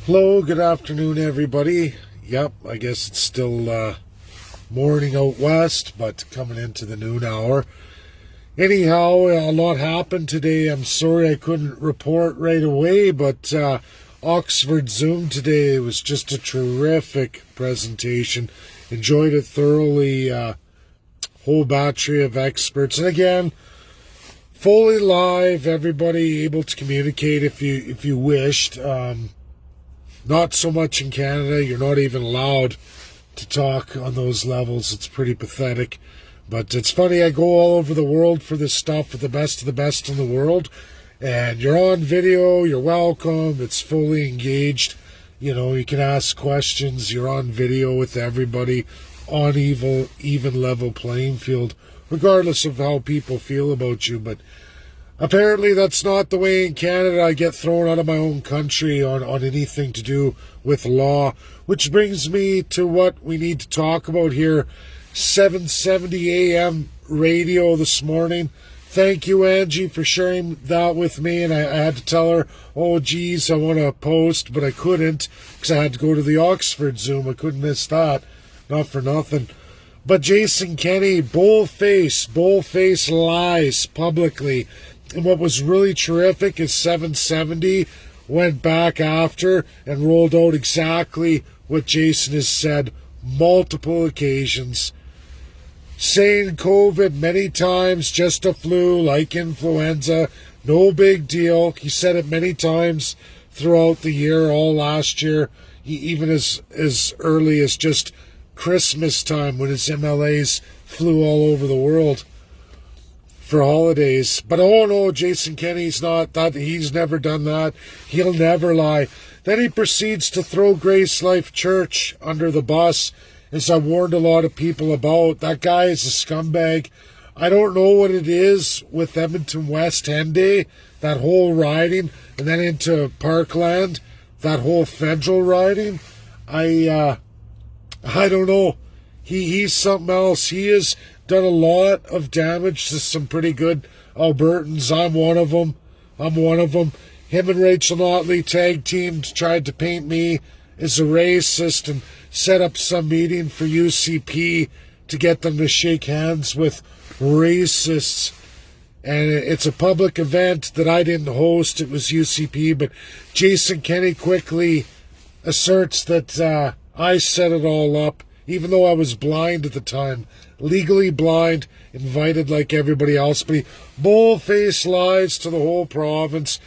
Hello, good afternoon, everybody. Yep, I guess it's still morning out west, but coming into the noon hour. Anyhow, a lot happened today. I'm sorry I couldn't report right away, but Oxford Zoom today was just a terrific presentation. Enjoyed it thoroughly. Whole battery of experts. And again, fully live, everybody able to communicate if you wished. Not so much in Canada. You're not even allowed to talk on those levels. It's pretty pathetic. But it's funny, I go all over the world for this stuff with the best of the best in the world. And you're on video, you're welcome, it's fully engaged. You know, you can ask questions, you're on video with everybody on even level playing field, regardless of how people feel about you. But apparently that's not the way in Canada. I get thrown out of my own country on anything to do with law. Which brings me to what we need to talk about here. 7:70 a.m. radio this morning. Thank you, Angie, for sharing that with me. And I had to tell her, oh, geez, I want to post, but I couldn't because I had to go to the Oxford Zoom. I couldn't miss that. Not for nothing. But Jason Kenney, bull-face lies publicly. And what was really terrific is 770 went back after and rolled out exactly what Jason has said multiple occasions. Saying COVID many times, just a flu like influenza, no big deal. He said it many times throughout the year, all last year, even as early as just Christmas time when his MLAs flew all over the world for holidays. But oh no, Jason Kenney's not that. He's never done that. He'll never lie. Then he proceeds to throw Grace Life Church under the bus, as I warned a lot of people about. That guy is a scumbag. I don't know what it is with Edmonton West Henday, that whole riding, and then into Parkland, that whole federal riding. I don't know. He's something else. He has done a lot of damage to some pretty good Albertans. I'm one of them. Him and Rachel Notley tag teamed, tried to paint me as a racist and set up some meeting for UCP to get them to shake hands with racists. And it's a public event that I didn't host. It was UCP, but Jason Kenney quickly asserts that I set it all up, even though I was blind at the time, legally blind, invited like everybody else. But he bull-faced lies to the whole province,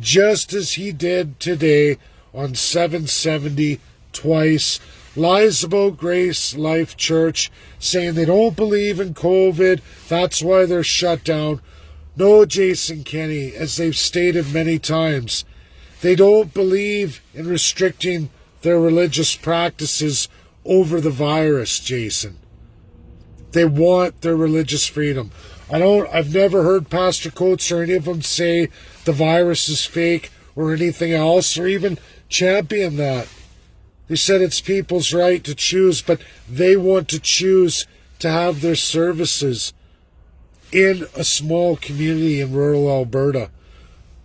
just as he did today on 770 twice. Lies about Grace Life Church, saying they don't believe in COVID, that's why they're shut down. No, Jason Kenney, as they've stated many times, they don't believe in restricting their religious practices over the virus, Jason. They want their religious freedom. I've never heard Pastor Coates or any of them say the virus is fake or anything else, or even champion that. They said it's people's right to choose, but they want to choose to have their services in a small community in rural Alberta.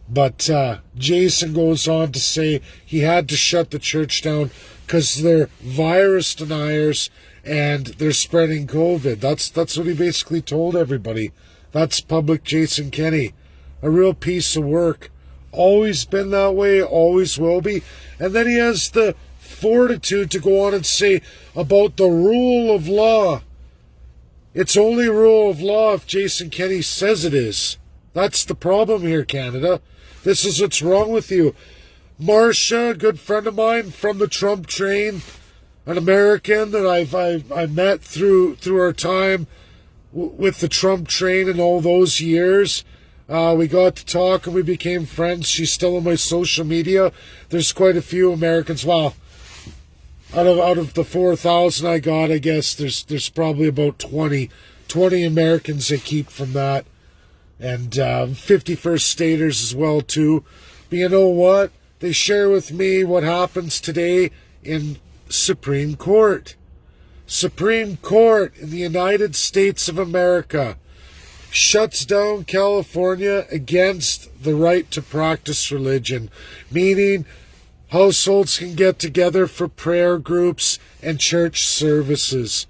But Jason goes on to say he had to shut the church down because they're virus deniers and they're spreading COVID. That's what he basically told everybody. That's public Jason Kenney. A real piece of work. Always been that way, always will be. And then he has the fortitude to go on and say about the rule of law. It's only rule of law if Jason Kenney says it is. That's the problem here, Canada. This is what's wrong with you. Marcia, a good friend of mine from the Trump train, an American that I met through our time with the Trump train in all those years. We got to talk and we became friends. She's still on my social media. There's quite a few Americans. Well, out of the 4,000 I got, I guess there's probably about 20 Americans I keep from that. And 51st staters as well, too. But you know what? They share with me what happens today in Supreme Court. Supreme Court in the United States of America shuts down California against the right to practice religion, meaning Households can get together for prayer groups and church services.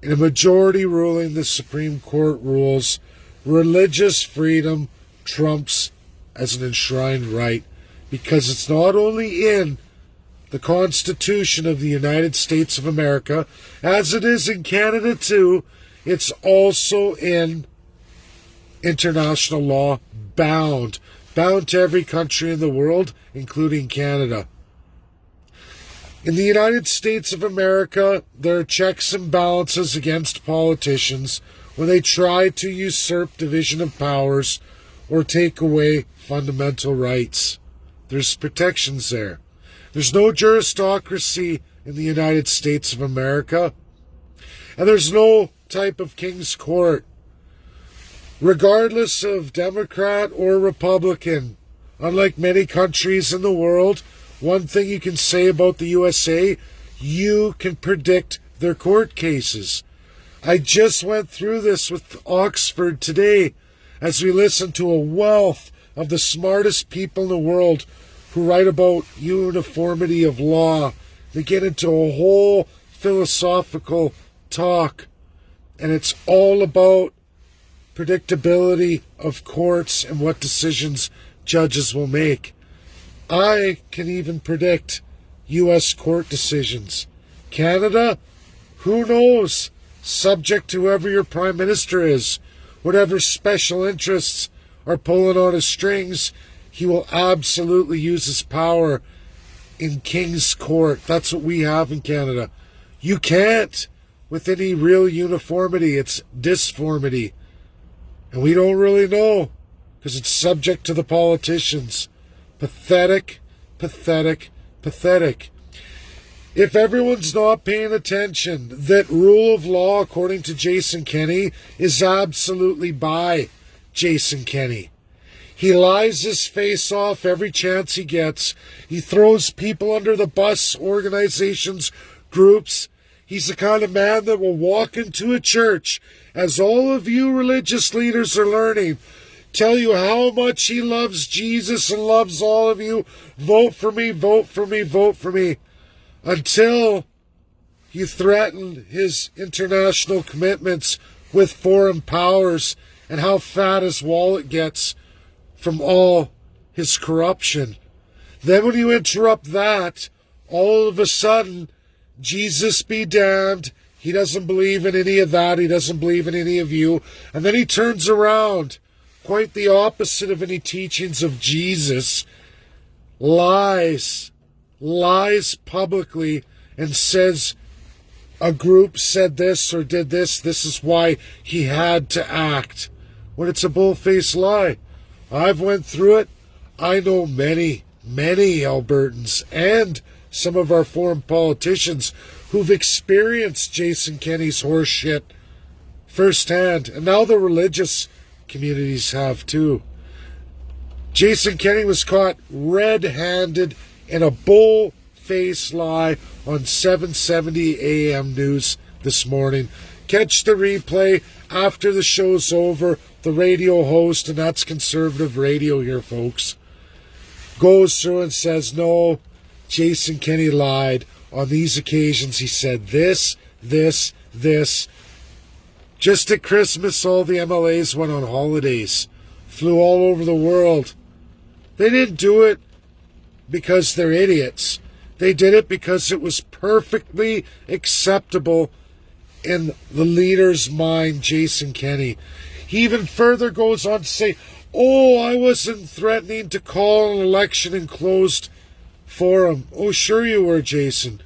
In a majority ruling, the Supreme Court rules religious freedom trumps as an enshrined right, because it's not only in the Constitution of the United States of America, as it is in Canada too, it's also in international law, bound to every country in the world, including Canada. In the United States of America, there are checks and balances against politicians when they try to usurp division of powers or take away fundamental rights. There's protections there. There's no juristocracy in the United States of America, and there's no type of king's court. Regardless of Democrat or Republican, unlike many countries in the world, one thing you can say about the USA, you can predict their court cases. I just went through this with Oxford today as we listened to a wealth of the smartest people in the world who write about uniformity of law. They get into a whole philosophical talk, and it's all about predictability of courts and what decisions judges will make. I can even predict U.S. court decisions. Canada, who knows? Subject to whoever your prime minister is, whatever special interests are pulling on his strings, he will absolutely use his power in King's Court. That's what we have in Canada. You can't with any real uniformity. It's disformity. And we don't really know because it's subject to the politicians. Pathetic, pathetic, pathetic. If everyone's not paying attention, that rule of law, according to Jason Kenney, is absolutely by Jason Kenney. He lies his face off every chance he gets. He throws people under the bus, organizations, groups. He's the kind of man that will walk into a church, as all of you religious leaders are learning, tell you how much he loves Jesus and loves all of you. Vote for me, vote for me, vote for me. Until you threaten his international commitments with foreign powers and how fat his wallet gets from all his corruption. Then when you interrupt that, all of a sudden, Jesus be damned, he doesn't believe in any of that, he doesn't believe in any of you, and then he turns around, quite the opposite of any teachings of Jesus, lies publicly and says a group said this or did this, this is why he had to act, when it's a bull-faced lie. I've went through it. I know many Albertans and some of our foreign politicians who've experienced Jason Kenney's horseshit firsthand, and now the religious communities have too. Jason Kenney was caught red-handed in a bull-faced lie on 770 AM News this morning. Catch the replay after the show's over. The radio host, and that's conservative radio here, folks, goes through and says, no, Jason Kenney lied. On these occasions, he said this. Just at Christmas, all the MLAs went on holidays, flew all over the world. They didn't do it because they're idiots. They did it because it was perfectly acceptable in the leader's mind, Jason Kenney. He even further goes on to say, oh, I wasn't threatening to call an election in closed forum. Oh, sure you were, Jason.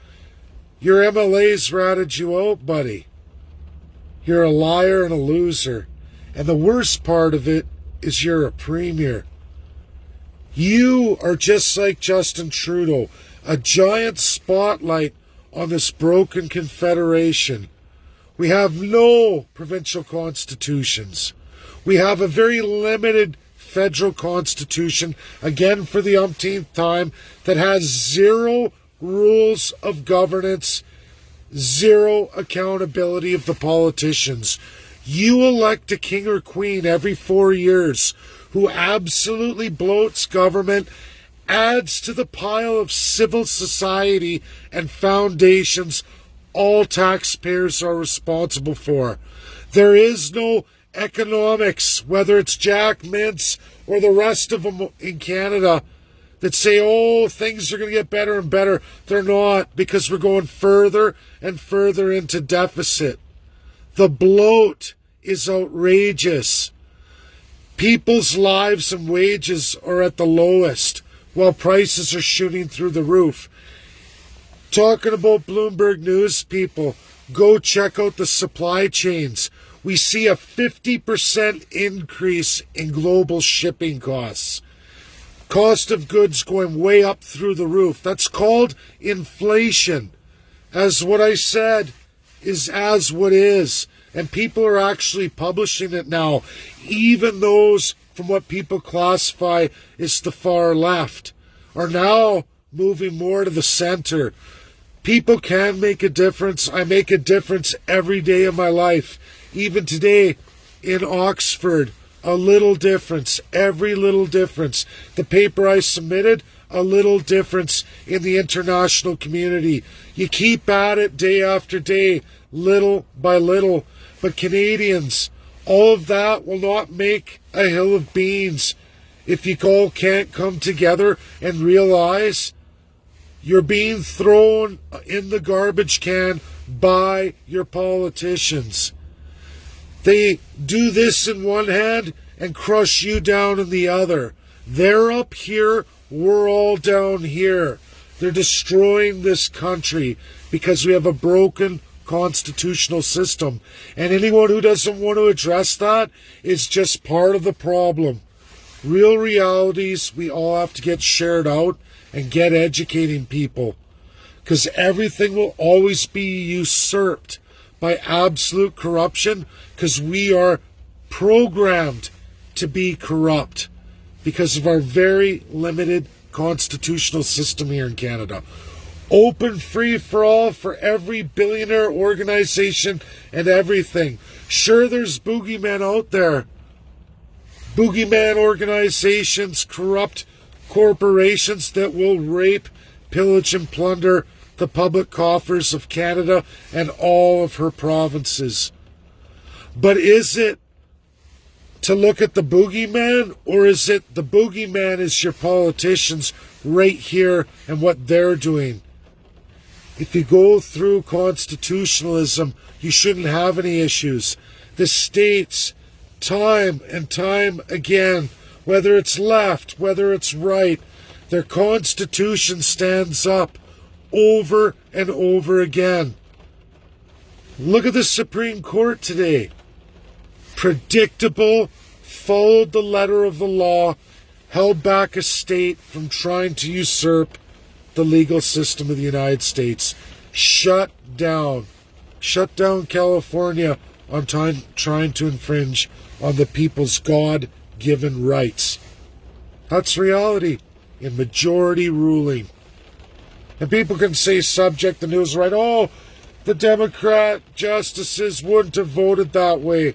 Your MLAs ratted you out, buddy. You're a liar and a loser. And the worst part of it is you're a premier. You are just like Justin Trudeau, a giant spotlight on this broken confederation. We have no provincial constitutions. We have a very limited federal constitution, again for the umpteenth time, that has zero rules of governance, zero accountability of the politicians. You elect a king or queen every 4 years who absolutely bloats government adds to the pile of civil society and foundations all taxpayers are responsible for. There is no economics, whether it's Jack Mintz or the rest of them in Canada, that say, oh, things are going to get better and better. They're not, because we're going further and further into deficit. The bloat is outrageous. People's lives and wages are at the lowest, while prices are shooting through the roof. Talking about Bloomberg News, people, go check out the supply chains. We see a 50% increase in global shipping costs. Cost of goods going way up through the roof. That's called inflation. As what I said is as what is. And people are actually publishing it now. Even those from what people classify as the far left are now moving more to the center. People can make a difference. I make a difference every day of my life. Even today in Oxford, a little difference, every little difference. The paper I submitted, a little difference in the international community. You keep at it day after day, little by little. But Canadians, all of that will not make a hill of beans if you all can't come together and realize you're being thrown in the garbage can by your politicians. They do this in one hand and crush you down in the other. They're up here, we're all down here. They're destroying this country because we have a broken constitutional system. And anyone who doesn't want to address that is just part of the problem. Real realities we all have to get shared out and get educating people. Because everything will always be usurped by absolute corruption, because we are programmed to be corrupt because of our very limited constitutional system here in Canada. Open, free for all for every billionaire organization and everything. Sure, there's boogeymen out there. Boogeyman organizations, corrupt corporations that will rape, pillage, and plunder the public coffers of Canada and all of her provinces. But is it to look at the boogeyman, or is it the boogeyman is your politicians right here and what they're doing? If you go through constitutionalism, you shouldn't have any issues. The states, time and time again, whether it's left, whether it's right, their constitution stands up over and over again. Look at the Supreme Court today. Predictable, followed the letter of the law, held back a state from trying to usurp the legal system of the United States. Shut down California on trying to infringe on the people's God-given rights. That's reality in majority ruling. And people can say subject the news right, oh, the Democrat justices wouldn't have voted that way.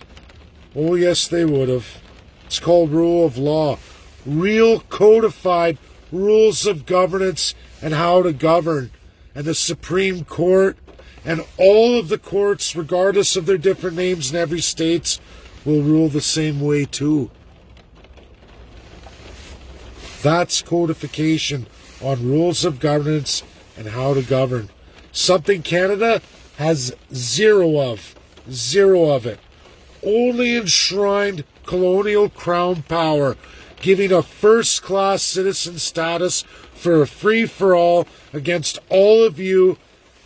Oh, yes, they would have. It's called rule of law. Real codified rules of governance and how to govern. And the Supreme Court and all of the courts, regardless of their different names in every state, will rule the same way too. That's codification on rules of governance and how to govern. Something Canada has zero of. Zero of it. Only enshrined colonial crown power, giving a first-class citizen status for a free-for-all against all of you,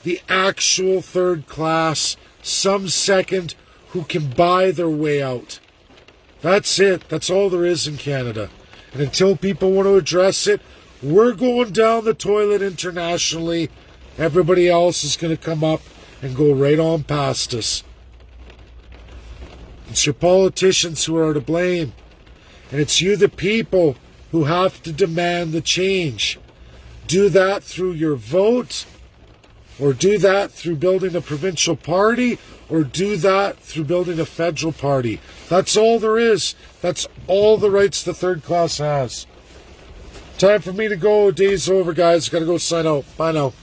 the actual third class, some second, who can buy their way out. That's it. That's all there is in Canada. And until people want to address it, we're going down the toilet internationally. Everybody else is going to come up and go right on past us. It's your politicians who are to blame. And it's you, the people, who have to demand the change. Do that through your vote, or do that through building a provincial party, or do that through building a federal party. That's all there is. That's all the rights the third class has. Time for me to go. Day's over, guys. Gotta go sign out. Bye now.